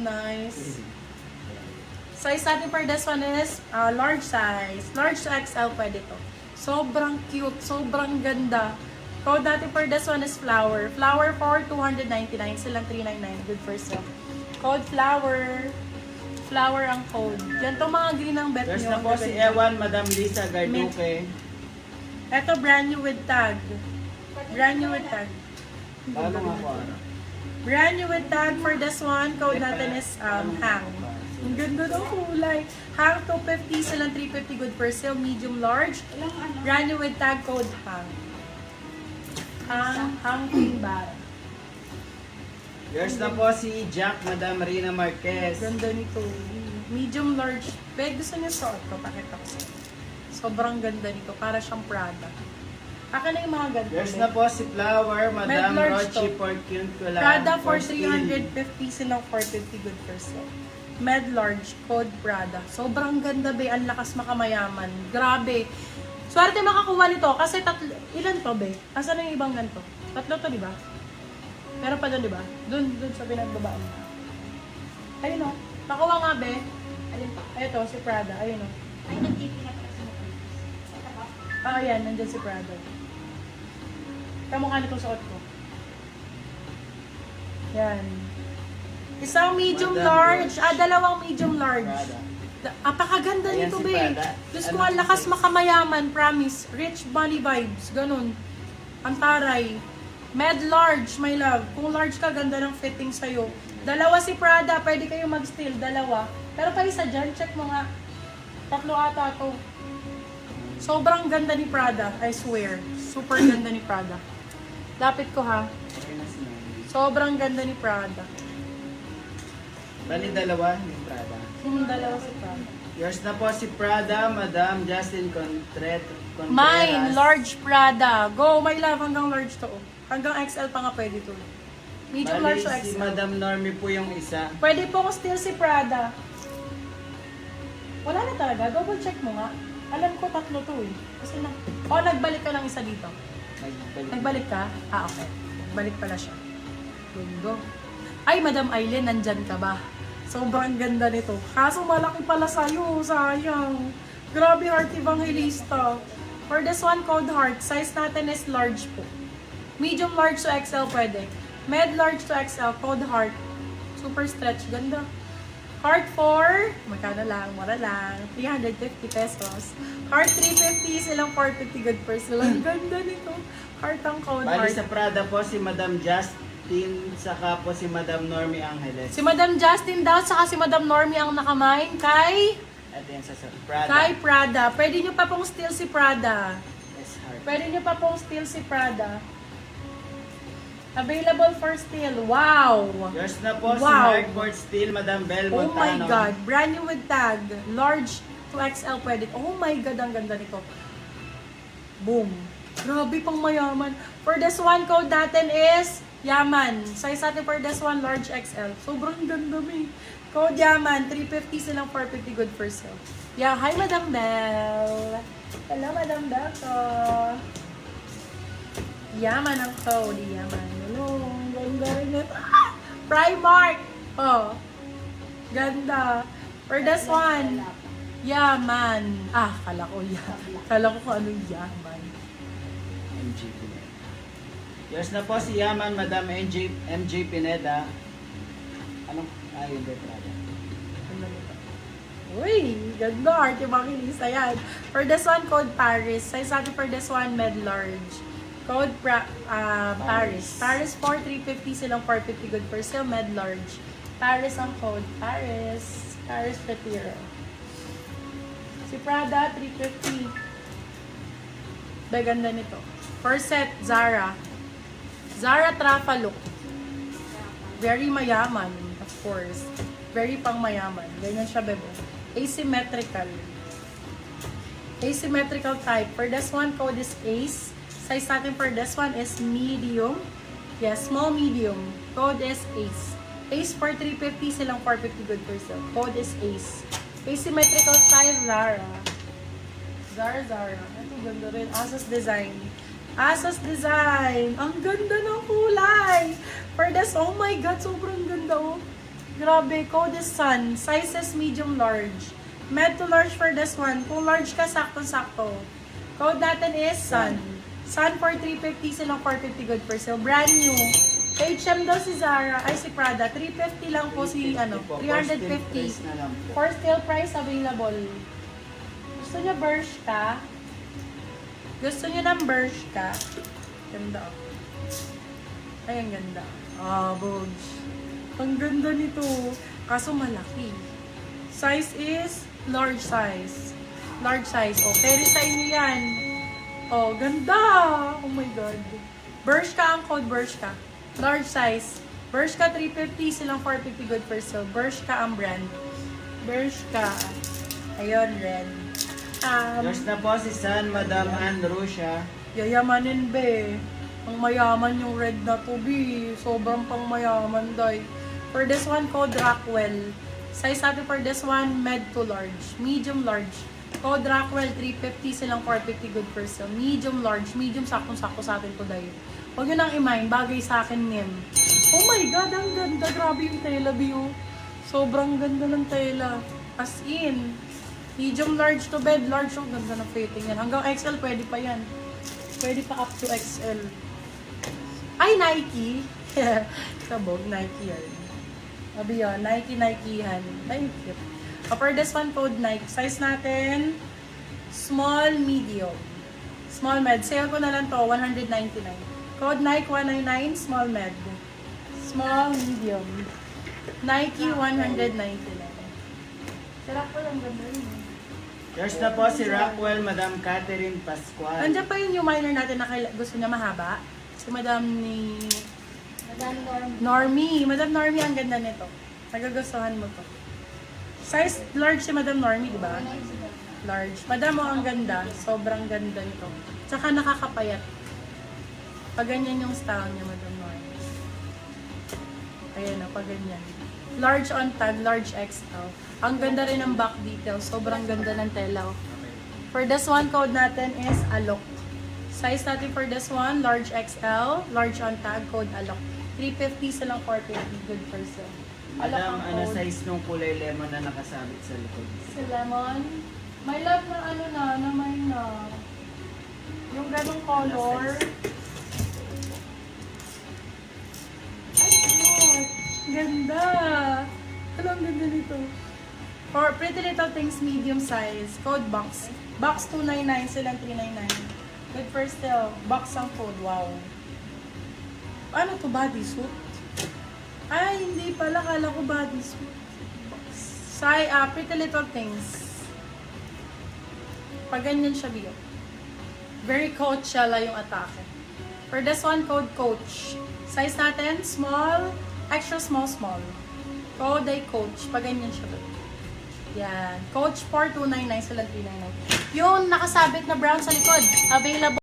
nice. Size natin for this one is large size. Large to XL pwede to. Sobrang cute. Sobrang ganda. Code natin for this one is flower. Flower for 299. Silang 399. Good for sale. Code flower. Flower ang code. Yan tong mga green ang bet There's nyo. na po si Ewan, Madam Lisa Garduque. Ito brand new with tag. Brand new with tag. Bago nga po. Brand new with tag for this one. Code natin is hang. Ang ganda ng kulay. Hang 250, silang 350. Good for sale. Medium, large. Brand new with tag. Code hang. Hang Queen Bar. Yours na po si Jack, Madam Rina Marquez. Ganda nito. Medium, large. Peg, gusto niyo suot ko. Pakita ko sa'yo. Sobrang ganda nito. Para siyang Prada. Akin na yung mga ganda. Yours na po si Flower, Madam large Rochi to. Porcuncular. Prada for 350. Silang 450. Good for sale. Med large. Code Prada. Sobrang ganda be. Ang lakas makamayaman. Grabe. Swerte makakuha nito. Kasi ilan to be? Asan na yung ibang ganito? Tatlo to, di ba? Meron pa doon, di ba? Doon sa pinagbabaan. Ayun o. Nakuha nga, be. Alin pa? Ito, si Prada. Ayun o. Ay, nag-TV na pala sa mga. Ito ba? Ayan, nandyan si Prada. Kamukha nitong suot ko. Yan. Isang medium Madam large. Roche. Dalawang medium large. Prada. Apakaganda Ayan nito, si be. Prada. Diyos Ano ko, ang si lakas size? makamayaman. Promise. Rich money vibes. Ganun. Ang taray. Med large, my love. Kung large ka, ganda ng fitting sa'yo. Dalawa si Prada. Pwede kayo mag-steal. Dalawa. Pero pa isa dyan, check mo nga. Tatlo ata to. Sobrang ganda ni Prada. I swear. Super ganda ni Prada. Lapit ko ha. Okay na si Mami. Sobrang ganda ni Prada. Bali dalawa yung Prada. Yung dalawa si Prada. Yours na po si Prada, Madam Justin Contreras. Mine, large Prada. Go, my love. Hanggang large to. Hanggang XL pa nga pwede to. Medium, Bali large to si XL. Madam Normie po yung isa. Pwede po kung still si Prada. Wala na talaga. Double check mo nga. Alam ko tatlo to eh. Kasi nagbalik ka ng isa dito. Nagbalik ka? Okay. Nagbalik pala siya. Go. Ay, Madam Aileen, nandyan ka ba? Sobrang ganda nito. Kaso malaki pala sa'yo. Sayang. Grabe, Heart Evangelista. For this one, code heart. Size natin is large po. Medium, large to XL pwede. Med, large to XL. Code heart. Super stretch. Ganda. Heart 4. Magkano lang? Mura lang. 350 pesos. Heart 350. Silang 450. Good for sila. Ang ganda nito. Heart ang code Bali heart. sa Prada po si Madam Justin, saka po si Madam Normie Angeles. Si Madam Justin daw, saka si Madam Normie ang nakamain kay Ito yan sa Prada. Prada. Pwede nyo pa pong steal si Prada. Yes, heart. Pwede nyo pa pong steal si Prada. Available for steal. Wow! Yours na po si Wow. Hardboard Steel, Madam Bel Oh Montano. my God. Brand new with tag. Large to XL pwede. Oh my God, ang ganda nito. Boom. Grabe pang mayaman. For this one, code natin is Yaman. Size natin for this one, large XL. Sobrang ganda mi. Code Yaman. 350 silang 450. Good for sale. Yeah, hi Madam Bell. Hello Madam Bell ko. Yaman ang code. Yaman. Hello. Ang ganda rin ito. Ah! Primark. Oh. Ganda. For this one. Yaman. Kala ko Kala ko kung anong yaman. MJ Pineda. Yours na po si Yaman, Madam MJ Pineda. Anong? Yun din Prada. Ano nito? Uy, ganda. Arte makilisa yan. For this one, code Paris. Size natin for this one, med large. Code Paris. Paris 4, 350 silang 450. Good for sale, med large. Paris ang code. Paris. Paris Retiro. Si Prada, 350. Ganda nito. First set, Zara. Zara Trafalook. Very mayaman, of course. Very pang mayaman. Ganyan siya, bebo. Asymmetrical. Asymmetrical type. For this one, code is Ace. Size natin for this one is medium. Yes, small medium. Code is Ace. Ace for 350, silang 450. Good for sale. Code is Ace. Asymmetrical size, Zara. Zara. Ito, ganda rin. Asos Design. Asos Design. Ang ganda ng kulay. For this, oh my God, sobrang ganda oh. Grabe, code is Sun. Sizes medium large. Med to large for this one. Kung large ka, sakto-sakto. Code natin is Sun. Sun for 350, silang 450 good for sale. Brand new. H&M daw si Zara, ay si Prada. 350 lang po si, 350. na lang po. For sale price available. Gusto nyo Bershka? Gusto nyo ng Bershka? Ganda. Ay, ang ganda. Ah, Bogs. Ang ganda nito. Kaso malaki. Size is large size. Large size. Oh, carry sa inyo yan. Oh, ganda. Oh my God. Bershka ang code, Bershka. Large size. Bershka 350, silang 450 good for sale. Bershka ang brand. Bershka. Ayun, red. Yours na po si San, Madam Ann Russia. Yayamanin be. Ang mayaman yung red na to be. Sobrang pang mayaman day. For this one, code Rockwell. Size natin for this one, med to large. Medium large. Code Rockwell, 350, silang 450 good for sale. Medium large. Medium sakto-sakto sa atin to day. Huwag nyo nang i-mind. Bagay sa akin, Nim. Oh my God, ang ganda. Grabe yung tela view. Sobrang ganda ng tela. As in. Medium large to bed. Large. Ang ganda ng fitting yan. Hanggang XL, pwede pa yan. Pwede pa up to XL. Ay, Nike. Sabog, Nike yan. Sabi yun, Nike-Nikehan. Ay, cute. For this one, code Nike. Size natin, small, medium. Small med. Sale ko na lang to, 199. Code Nike 199, small med. Small, medium. Nike 199. Sarap po lang ganda yun. Yours na po si Rockwell, Madam Catherine Pascual. Nandiyan pa yung new minor natin na gusto niya mahaba. Si Madam ni... Madam Norm. Normie. Madam Normie, ang ganda nito. Nagagustuhan mo to. Size large si Madam Normie, di ba? Large. Madam mo, ang ganda. Sobrang ganda nito. Tsaka nakakapayat. Pag ganyan yung style niya, Madam Normie. Ayan o, pag ganyan. Large on tag, large XL. Ang ganda rin ng back detail. Sobrang ganda ng tela. For this one, code natin is Alok. Size natin for this one, large XL, large on tag, code Alok. 350 silang 450, good for sale. Madam, ang ano code. size nung kulay lemon na nakasabit sa likod? Si Lemon. May love na ano na may na. Yung ganong color. Ay, cute. Ganda. Alam, ganda nito. For Pretty Little Things medium size, code box. Box 299, silang 399. Good for sale. Box ang code, wow. Ano to, bodysuit? Ay, hindi pala. Kala ko bodysuit. Pretty Little Things. Pag ganyan siya, Bio. Very Coachella yung atake. For this one, code Coach. Size natin, small, extra small, small. Code ay Coach. Pag ganyan siya, Bio. Yan. Coach 4299 sila 399. Yung nakasabit na brown sa likod. Available.